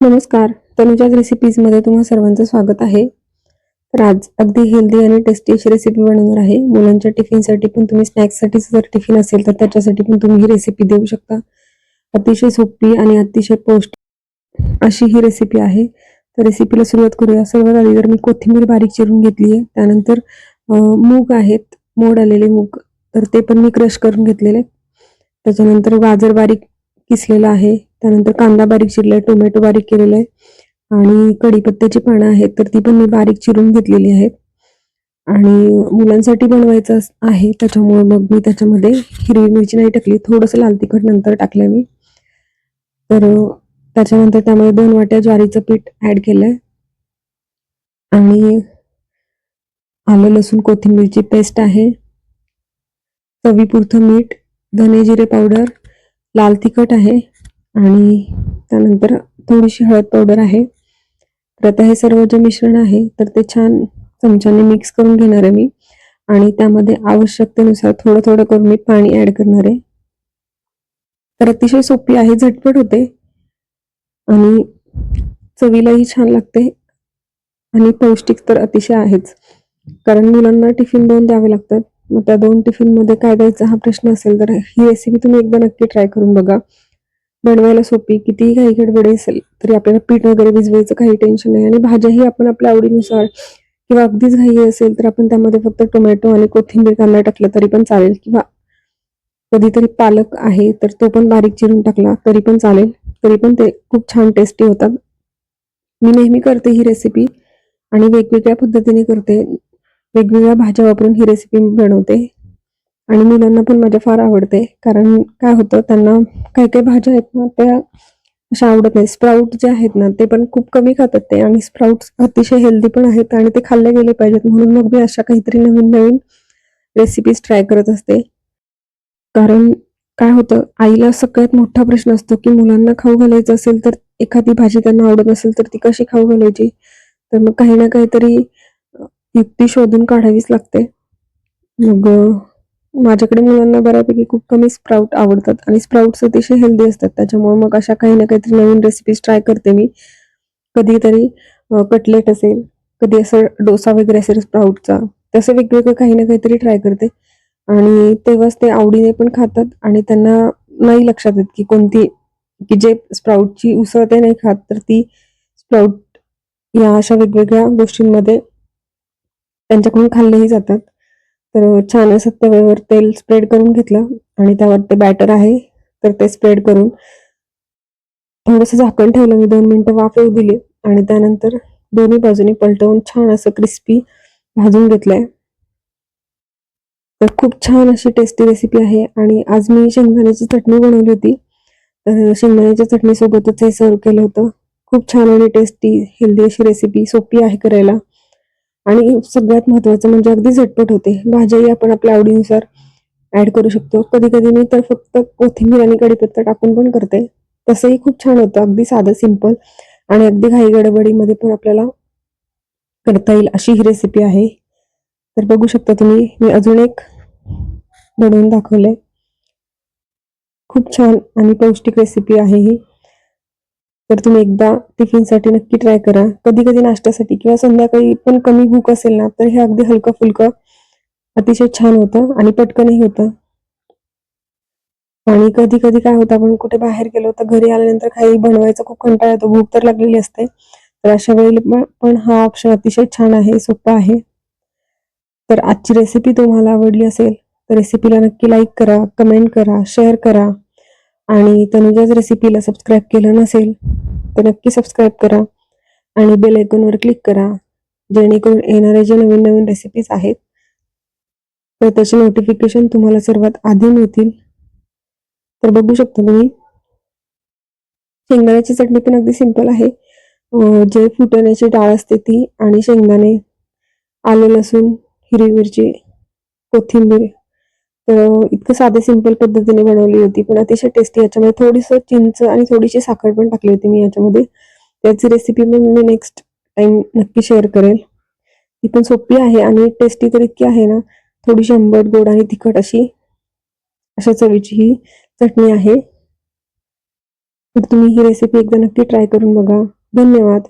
नमस्कार. तनुजाज रेसिपीजमध्ये तुम्हा सर्वांचं स्वागत आहे. तर आज अगदी हेल्दी आणि टेस्टी अशी रेसिपी बनवणार आहे. मुलांच्या टिफिनसाठी पण तुम्ही स्नॅक्ससाठी जर टिफिन असेल तर त्याच्यासाठी पण तुम्ही ही रेसिपी देऊ शकता. अतिशय सोपी आणि अतिशय पौष्टिक अशी ही रेसिपी आहे. तर रेसिपीला सुरुवात करूया. सर्वात आधी तर मी कोथिंबीर बारीक चिरून घेतली आहे. त्यानंतर मूग आहेत, मोड आलेले मूग, तर ते पण मी क्रश करून घेतलेले. त्याच्यानंतर गाजर बारीक किसलेला आहे. त्यानंतर कांदा बारीक चिरलाय, टोमॅटो बारीक केलेला आहे आणि कढीपत्त्याची पानं आहेत तर ती पण मी बारीक चिरून घेतलेली आहेत. आणि मुलांसाठी बनवायचं आहे त्याच्यामुळे मग मी त्याच्यामध्ये हिरवी मिरची नाही टाकली, थोडंसं लाल तिखट नंतर टाकलंय मी. तर त्याच्यानंतर त्यामध्ये 2 वाट्या ज्वारीचं पीठ ऍड केलंय आणि आलं लसूण कोथिंबीरची पेस्ट आहे, चवीपुरतं मीठ, धने जिरे पावडर, लाल तिखट आहे आणि त्यानंतर थोडीशी हळद पावडर आहे. तर आता हे सर्व जे मिश्रण आहे तर ते छान चमच्याने मिक्स करून घेणार आहे मी आणि त्यामध्ये आवश्यकतेनुसार थोडं थोडं करून मी पाणी ऍड करणार आहे. तर अतिशय सोपी आहे, झटपट होते आणि चवीलाही छान लागते आणि पौष्टिक तर अतिशय आहेच. कारण मुलांना टिफिन 2 द्यावे लागतात. मग त्या 2 टिफिनमध्ये काय द्यायचा हा प्रश्न असेल तर ही रेसिपी तुम्ही एकदा नक्की ट्राय करून बघा. बनवायला सोपी, कितीही घाई गडबडी असेल तरी आपल्याला पीठ वगैरे भिजवायचं काही टेन्शन नाही आणि भाज्याही आपण आपल्या आवडीनुसार किंवा अगदीच घाई असेल तर आपण त्यामध्ये फक्त टोमॅटो आणि कोथिंबीर कांदा टाकलं तरी पण चालेल किंवा कधीतरी पालक आहे तर तो पण बारीक चिरून टाकला तरी पण चालेल. तरी पण ते खूप छान टेस्टी होतात. मी नेहमी करते ही रेसिपी आणि वेगवेगळ्या पद्धतीने करते. वेगवेगळ्या भाज्या वापरून ही रेसिपी बनवते आणि मुलांना पण माझ्या फार आवडते. कारण काय होतं, त्यांना काही काही भाज्या आहेत ना त्या अशा आवडत नाही. स्प्राउट जे आहेत ना ते पण खूप कमी खातात ते आणि स्प्राउट्स अतिशय हेल्दी पण आहेत आणि ते खाल्ले गेले पाहिजेत. म्हणून मग मी अशा काहीतरी नवीन नवीन रेसिपीज ट्राय करत असते. कारण काय होतं, आईला सगळ्यात मोठा प्रश्न असतो की मुलांना खाऊ घालायचं असेल तर एखादी भाजी त्यांना आवडत नसेल तर ती कशी खाऊ घालायची. तर मग काही ना काहीतरी युक्ती शोधून काढावीच लागते. मग माझ्याकडे मुलांना बऱ्यापैकी खूप कमी स्प्राउट आवडतात आणि स्प्राउट्स अतिशय हेल्दी असतात. त्याच्यामुळे मग अशा काही ना काहीतरी नवीन रेसिपीज ट्राय करते मी. कधीतरी कटलेट असेल, कधी असं डोसा वगैरे असेल स्प्राउटचा, तसं वेगवेगळं काही ना काहीतरी ट्राय करते आणि तेव्हाच ते आवडीने पण खातात आणि त्यांना नाही लक्षात येत की कोणती, की जे स्प्राउटची उसळ ते नाही खात तर ती स्प्राउट या अशा वेगवेगळ्या गोष्टींमध्ये त्यांच्याकडून खाल्लेही जातात. तर छान असं तव्यावर तेल स्प्रेड करून घेतलं आणि त्यावर ते बॅटर आहे तर ते स्प्रेड करून थोडंसं झाकण ठेवलं. मी 2 मिनिटं वाफ येऊ दिली आणि त्यानंतर दोन्ही बाजूनी पलटवून छान असं क्रिस्पी भाजून घेतलंय. तर खूप छान अशी टेस्टी रेसिपी आहे आणि आज मी शेंगदाण्याची चटणी बनवली होती. तर शेंगदाण्याच्या चटणीसोबतच हे सर्व्ह केलं होतं. खूप छान आणि टेस्टी हेल्दी अशी रेसिपी, सोपी आहे करायला आणि सगळ्यात महत्त्वाचं म्हणजे अगदी झटपट होते. भाज्याही आपण आपल्या आवडीनुसार ऍड करू शकतो. कधी-कधी मी तर फक्त कोथिंबीर आणि कढीपत्ता टाकून पण करते. तसंही खूप छान होतं. अगदी साधं, सिंपल आणि अगदी घाई गडबडीमध्ये पण आपल्याला करता येईल अशी ही रेसिपी आहे. तर बघू शकता तुम्ही, मी अजून एक बनवून दाखवलंय. खूप छान आणि पौष्टिक रेसिपी आहे ही. तर तुम्ही एकदा टिफिनसाठी नक्की ट्राय करा. कधी-कधी नाश्त्यासाठी किंवा संध्याकाळी पण कमी भूक असेल ना, तर हे अगदी हलकं-फुलकं अतिशय छान होतं आणि पटकनही होतं. आणि कधी-कधी काय होतं, आपण कुठे बाहेर गेलो तर घरी आल्यानंतर काही बनवायचा खूप कंटाळा येतो, भूक तर लागलेली असते. तर अशा वेळी पण हा ऑप्शन अतिशय छान आहे, सोपा आहे. तर आजची रेसिपी तुम्हाला आवडली असेल तर रेसिपीला नक्की लाईक करा, कमेंट करा, शेअर करा आणि तनुजाज रेसिपीला सबस्क्राईब केलं नसेल तर नक्की सबस्क्राईब करा आणि बेल आयकॉनवर क्लिक करा, जेणेकरून येणारे जे नवीन-नवीन रेसिपीज आहेत तर त्याचे नोटिफिकेशन तुम्हाला सर्वात आधी मिळतील. तर बघू शकता तुम्ही, शेंगदाण्याची चटणी पण अगदी सिंपल आहे. जे फुटाण्याची डाळ असते ती आणि शेंगदाणे, आलं, लसूण, हिरवी मिरची, कोथिंबीर. तर इतकं साधे सिंपल पद्धतीने बनवली होती पण अतिशय टेस्टी. याच्यामध्ये थोडीसं चिंच आणि थोडीशी साखर पण टाकली होती मी याच्यामध्ये. त्याची रेसिपी पण मी नेक्स्ट टाइम नक्की शेअर करेल. ती पण सोपी आहे आणि टेस्टी तर इतकी आहे ना, थोडीशी आंबट, गोड आणि तिखट अशी अशा चवीची ही चटणी आहे. तर तुम्ही ही रेसिपी एकदा नक्की ट्राय करून बघा. धन्यवाद.